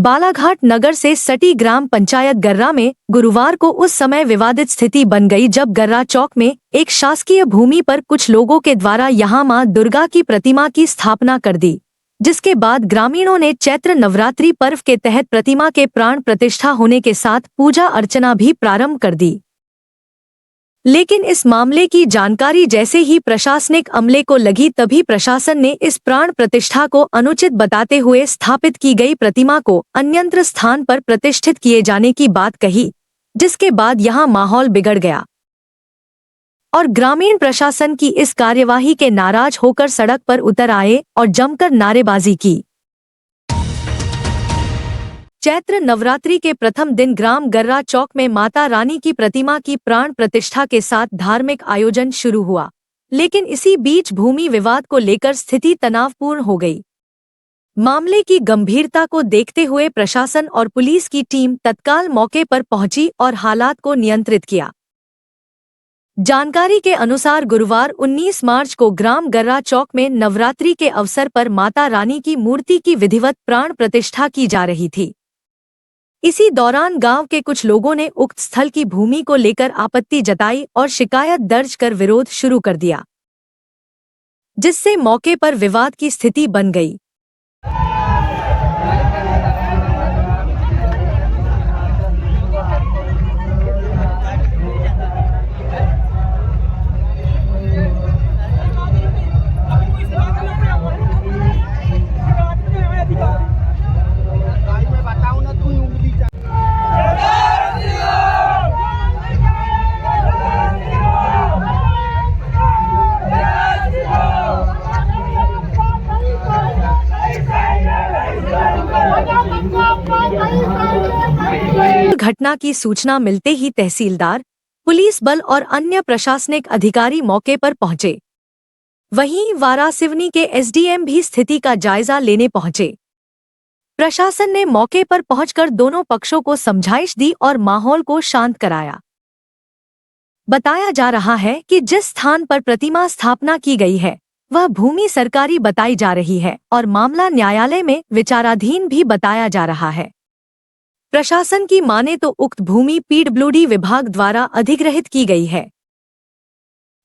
बालाघाट नगर से सटी ग्राम पंचायत गर्रा में गुरुवार को उस समय विवादित स्थिति बन गई जब गर्रा चौक में एक शासकीय भूमि पर कुछ लोगों के द्वारा यहां मां दुर्गा की प्रतिमा की स्थापना कर दी, जिसके बाद ग्रामीणों ने चैत्र नवरात्रि पर्व के तहत प्रतिमा के प्राण प्रतिष्ठा होने के साथ पूजा अर्चना भी प्रारंभ कर दी। लेकिन इस मामले की जानकारी जैसे ही प्रशासनिक अमले को लगी तभी प्रशासन ने इस प्राण प्रतिष्ठा को अनुचित बताते हुए स्थापित की गई प्रतिमा को अन्यत्र स्थान पर प्रतिष्ठित किए जाने की बात कही, जिसके बाद यहां माहौल बिगड़ गया और ग्रामीण प्रशासन की इस कार्यवाही के नाराज होकर सड़क पर उतर आए और जमकर नारेबाजी की। चैत्र नवरात्रि के प्रथम दिन ग्राम गर्रा चौक में माता रानी की प्रतिमा की प्राण प्रतिष्ठा के साथ धार्मिक आयोजन शुरू हुआ, लेकिन इसी बीच भूमि विवाद को लेकर स्थिति तनावपूर्ण हो गई। मामले की गंभीरता को देखते हुए प्रशासन और पुलिस की टीम तत्काल मौके पर पहुंची और हालात को नियंत्रित किया। जानकारी के अनुसार गुरुवार 19 मार्च को ग्राम गर्रा चौक में नवरात्रि के अवसर पर माता रानी की मूर्ति की विधिवत प्राण प्रतिष्ठा की जा रही थी। इसी दौरान गांव के कुछ लोगों ने उक्त स्थल की भूमि को लेकर आपत्ति जताई और शिकायत दर्ज कर विरोध शुरू कर दिया, जिससे मौके पर विवाद की स्थिति बन गई। घटना की सूचना मिलते ही तहसीलदार, पुलिस बल और अन्य प्रशासनिक अधिकारी मौके पर पहुंचे। वहीं वारासिवनी के एसडीएम भी स्थिति का जायजा लेने पहुंचे। प्रशासन ने मौके पर पहुंचकर दोनों पक्षों को समझाइश दी और माहौल को शांत कराया। बताया जा रहा है कि जिस स्थान पर प्रतिमा स्थापना की गई है वह भूमि सरकारी बताई जा रही है और मामला न्यायालय में विचाराधीन भी बताया जा रहा है। प्रशासन की माने तो उक्त भूमि पीडब्ल्यूडी विभाग द्वारा अधिग्रहित की गई है,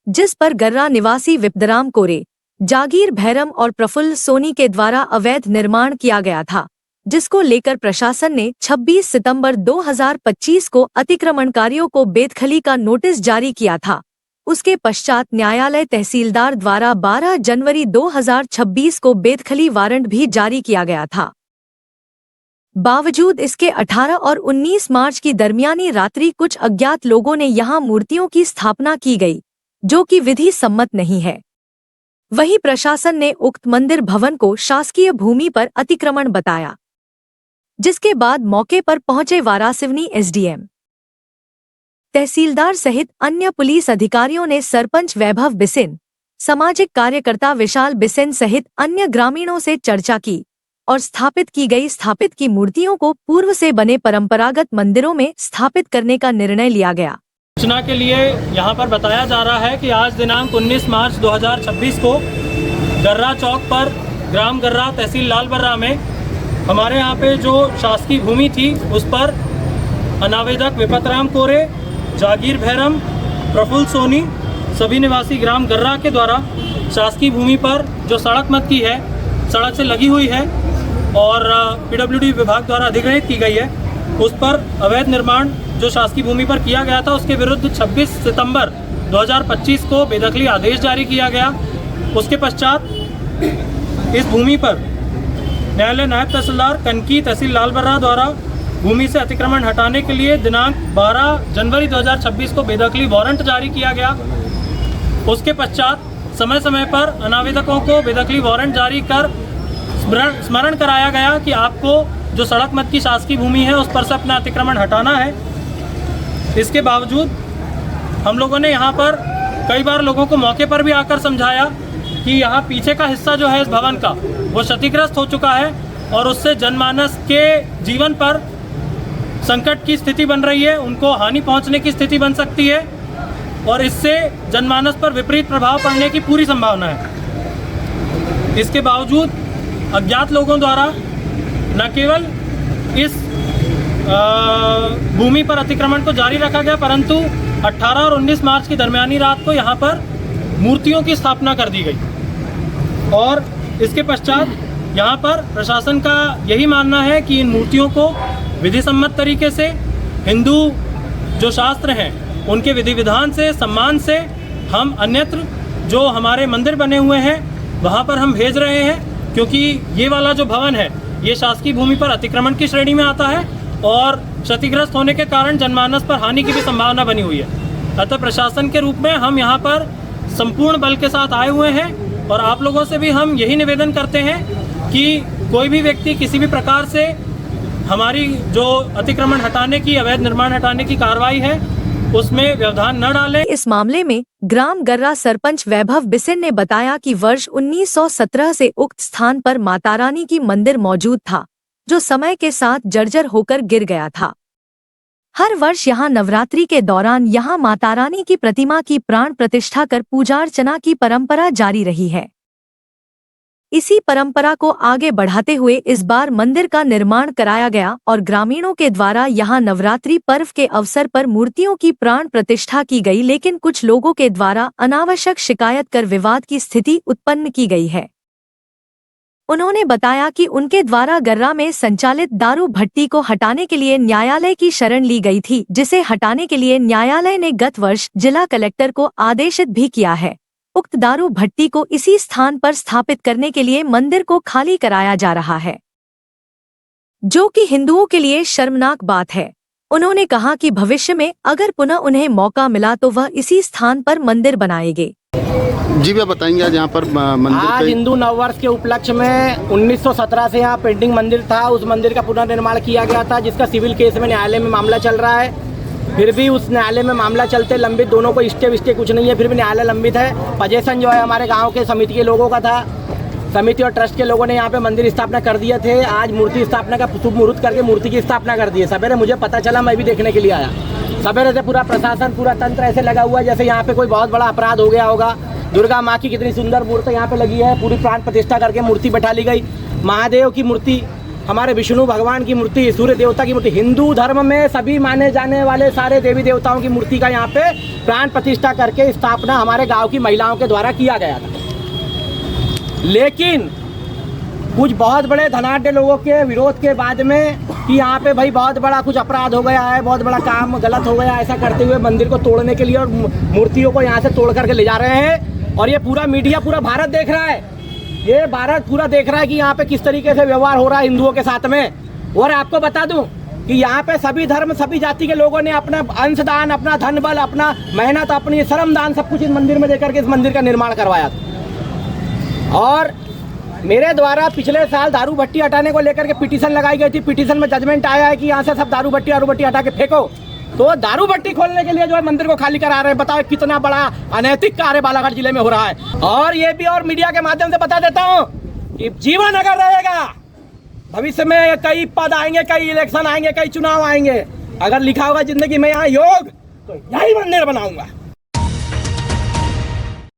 जिस पर गर्रा निवासी विपदराम कोरे, जागीर भैरम और प्रफुल्ल सोनी के द्वारा अवैध निर्माण किया गया था, जिसको लेकर प्रशासन ने 26 सितंबर 2025 को अतिक्रमणकारियों को बेदखली का नोटिस जारी किया था। उसके पश्चात न्यायालय तहसीलदार द्वारा 12 जनवरी 2026 को बेदखली वारंट भी जारी किया गया था। बावजूद इसके 18 और 19 मार्च की दरमियानी रात्रि कुछ अज्ञात लोगों ने यहां मूर्तियों की स्थापना की गई, जो कि विधि सम्मत नहीं है। वहीं प्रशासन ने उक्त मंदिर भवन को शासकीय भूमि पर अतिक्रमण बताया, जिसके बाद मौके पर पहुंचे वारासिवनी एसडीएम, तहसीलदार सहित अन्य पुलिस अधिकारियों ने सरपंच वैभव बिसेन, सामाजिक कार्यकर्ता विशाल बिसेन सहित अन्य ग्रामीणों से चर्चा की और स्थापित की मूर्तियों को पूर्व से बने परंपरागत मंदिरों में स्थापित करने का निर्णय लिया गया। सूचना के लिए यहां पर बताया जा रहा है कि आज दिनांक 19 मार्च 2026 को गर्रा चौक पर ग्राम गर्रा तहसील लालबर्रा में हमारे यहाँ पे जो शासकीय भूमि थी उस पर अनावेदक विपतराम कोरे, जागीर भैरम, प्रफुल्ल सोनी सभी निवासी ग्राम गर्रा के द्वारा शासकीय भूमि पर जो सड़क मत की है, सड़क से लगी हुई है और पीडब्ल्यूडी विभाग द्वारा अधिग्रहित की गई है, उस पर अवैध निर्माण जो शासकीय भूमि पर किया गया था उसके विरुद्ध 26 सितंबर 2025 को बेदखली आदेश जारी किया गया। उसके पश्चात इस भूमि पर न्यायालय नायब तहसीलदार कनकी तहसील लालबर्रा द्वारा भूमि से अतिक्रमण हटाने के लिए दिनांक 12 जनवरी 2026 को बेदखली वारंट जारी किया गया। उसके पश्चात समय समय पर अनावेदकों को बेदखली वारंट जारी कर स्मरण कराया गया कि आपको जो सड़क मत की शासकीय भूमि है उस पर से अपना अतिक्रमण हटाना है। इसके बावजूद हम लोगों ने यहाँ पर कई बार लोगों को मौके पर भी आकर समझाया कि यहाँ पीछे का हिस्सा जो है इस भवन का वो क्षतिग्रस्त हो चुका है और उससे जनमानस के जीवन पर संकट की स्थिति बन रही है, उनको हानि पहुँचने की स्थिति बन सकती है और इससे जनमानस पर विपरीत प्रभाव पड़ने की पूरी संभावना है। इसके बावजूद अज्ञात लोगों द्वारा न केवल इस भूमि पर अतिक्रमण को जारी रखा गया, परंतु 18 और 19 मार्च की दरमियानी रात को यहाँ पर मूर्तियों की स्थापना कर दी गई और इसके पश्चात यहाँ पर प्रशासन का यही मानना है कि इन मूर्तियों को विधि सम्मत तरीके से हिंदू जो शास्त्र हैं उनके विधि विधान से सम्मान से हम अन्यत्र जो हमारे मंदिर बने हुए हैं वहाँ पर हम भेज रहे हैं, क्योंकि ये वाला जो भवन है ये शासकीय भूमि पर अतिक्रमण की श्रेणी में आता है और क्षतिग्रस्त होने के कारण जनमानस पर हानि की भी संभावना बनी हुई है। अतः प्रशासन के रूप में हम यहाँ पर संपूर्ण बल के साथ आए हुए हैं और आप लोगों से भी हम यही निवेदन करते हैं कि कोई भी व्यक्ति किसी भी प्रकार से हमारी जो अतिक्रमण हटाने की, अवैध निर्माण हटाने की कार्रवाई है उसमें व्यवधान न डालें। इस मामले में ग्राम गर्रा सरपंच वैभव बिसेन ने बताया कि वर्ष 1917 से उक्त स्थान पर मातारानी की मंदिर मौजूद था, जो समय के साथ जर्जर होकर गिर गया था। हर वर्ष यहाँ नवरात्रि के दौरान यहाँ मातारानी की प्रतिमा की प्राण प्रतिष्ठा कर पूजा अर्चना की परंपरा जारी रही है। इसी परंपरा को आगे बढ़ाते हुए इस बार मंदिर का निर्माण कराया गया और ग्रामीणों के द्वारा यहाँ नवरात्रि पर्व के अवसर पर मूर्तियों की प्राण प्रतिष्ठा की गई, लेकिन कुछ लोगों के द्वारा अनावश्यक शिकायत कर विवाद की स्थिति उत्पन्न की गई है। उन्होंने बताया कि उनके द्वारा गर्रा में संचालित दारू भट्टी को हटाने के लिए न्यायालय की शरण ली गई थी, जिसे हटाने के लिए न्यायालय ने गत वर्ष जिला कलेक्टर को आदेशित भी किया है। उक्त दारू भट्टी को इसी स्थान पर स्थापित करने के लिए मंदिर को खाली कराया जा रहा है, जो कि हिंदुओं के लिए शर्मनाक बात है। उन्होंने कहा कि भविष्य में अगर पुनः उन्हें मौका मिला तो वह इसी स्थान पर मंदिर बनाएंगे। जी भैया बताएंगे आज यहाँ पर मंदिर आज हिंदू नववर्ष के उपलक्ष्य में 1917 से यहाँ पेंडिंग मंदिर था, उस मंदिर का पुनर्निर्माण किया गया था, जिसका सिविल केस में न्यायालय में मामला चल रहा है। फिर भी उस न्यायालय में मामला चलते लंबित, दोनों को स्टे विस्टे कुछ नहीं है, फिर भी न्यायालय लंबित है। पजेशन जो है हमारे गाँव के समिति के लोगों का था, समिति और ट्रस्ट के लोगों ने यहाँ पे मंदिर स्थापना कर दिए थे। आज मूर्ति स्थापना का शुभ मुहूर्त करके मूर्ति की स्थापना कर दी है। सवेरे मुझे पता चला, मैं भी देखने के लिए आया। सवेरे से पूरा प्रशासन, पूरा तंत्र ऐसे लगा हुआ है जैसे यहाँ पे कोई बहुत बड़ा अपराध हो गया होगा। दुर्गा माँ की कितनी सुंदर मूर्ति यहाँ पे लगी है, पूरी प्राण प्रतिष्ठा करके मूर्ति बैठा ली गई। महादेव की मूर्ति, हमारे विष्णु भगवान की मूर्ति, सूर्य देवता की मूर्ति, हिंदू धर्म में सभी माने जाने वाले सारे देवी देवताओं की मूर्ति का यहाँ पे प्राण प्रतिष्ठा करके स्थापना हमारे गाँव की महिलाओं के द्वारा किया गया था। लेकिन कुछ बहुत बड़े धनाढ्य लोगों के विरोध के बाद में कि यहाँ पे भाई बहुत बड़ा कुछ अपराध हो गया है, बहुत बड़ा काम गलत हो गया, ऐसा करते हुए मंदिर को तोड़ने के लिए और मूर्तियों को यहाँ से तोड़ करके ले जा रहे हैं। और ये पूरा मीडिया, पूरा भारत देख रहा है, ये भारत पूरा देख रहा है कि यहाँ पे किस तरीके से व्यवहार हो रहा है हिंदुओं के साथ में। और आपको बता दूं कि यहाँ पे सभी धर्म, सभी जाति के लोगों ने अपना अंशदान, अपना धन बल, अपना मेहनत, अपनी श्रमदान सब कुछ इस मंदिर में देकर के इस मंदिर का निर्माण करवाया था। और मेरे द्वारा पिछले साल दारू भट्टी हटाने को लेकर के पिटीशन लगाई गई थी। पिटीशन में जजमेंट आया है कि यहाँ से सब दारू भट्टी हटा के फेंको। तो दारू भट्टी खोलने के लिए जो है मंदिर को खाली करा रहे हैं। बताओ कितना बड़ा अनैतिक कार्य बालाघाट जिले में हो रहा है। और ये भी और मीडिया के माध्यम से बता देता हूँ कि जीवन अगर रहेगा, भविष्य में कई पद आएंगे, कई इलेक्शन आएंगे, कई चुनाव आएंगे, अगर लिखा होगा जिंदगी में यहाँ योग, तो यही मंदिर बनाऊंगा।